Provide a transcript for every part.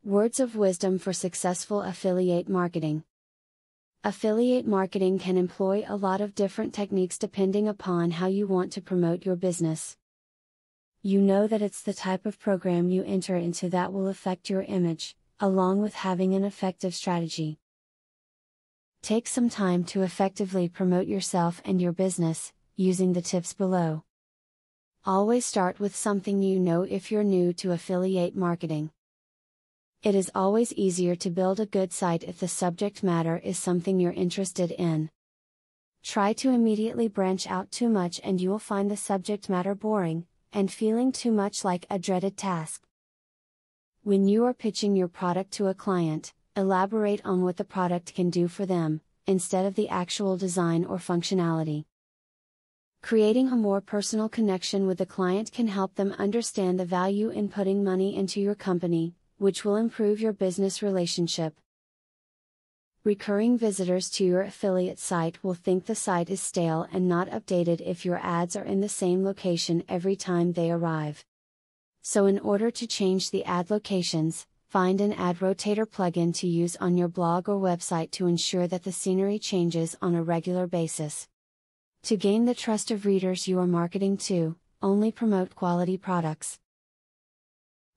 Words of wisdom for successful affiliate marketing. Affiliate marketing can employ a lot of different techniques depending upon how you want to promote your business. You know that it's the type of program you enter into that will affect your image, along with having an effective strategy. Take some time to effectively promote yourself and your business, using the tips below. Always start with something you know if you're new to affiliate marketing. It is always easier to build a good site if the subject matter is something you're interested in. Try to immediately branch out too much and you will find the subject matter boring, and feeling too much like a dreaded task. When you are pitching your product to a client, elaborate on what the product can do for them, instead of the actual design or functionality. Creating a more personal connection with the client can help them understand the value in putting money into your company, which will improve your business relationship. Recurring visitors to your affiliate site will think the site is stale and not updated if your ads are in the same location every time they arrive. So in order to change the ad locations, find an ad rotator plugin to use on your blog or website to ensure that the scenery changes on a regular basis. To gain the trust of readers you are marketing to, only promote quality products.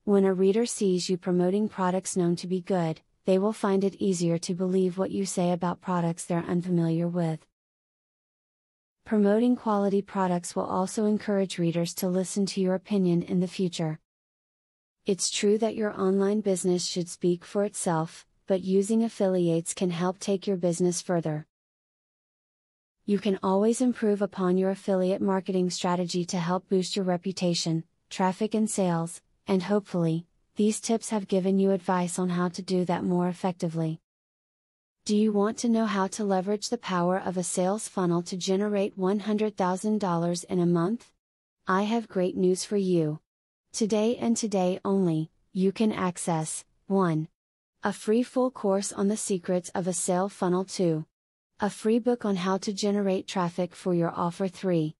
When a reader sees you promoting products known to be good, they will find it easier to believe what you say about products they're unfamiliar with. Promoting quality products will also encourage readers to listen to your opinion in the future. It's true that your online business should speak for itself, but using affiliates can help take your business further. You can always improve upon your affiliate marketing strategy to help boost your reputation, traffic and sales. And hopefully, these tips have given you advice on how to do that more effectively. Do you want to know how to leverage the power of a sales funnel to generate $100,000 in a month? I have great news for you. Today and today only, you can access 1. A free full course on the secrets of a sale funnel. 2. A free book on how to generate traffic for your offer. 3.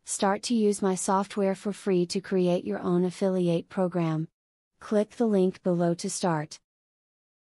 Start to use my software for free to create your own affiliate program. Click the link below to start.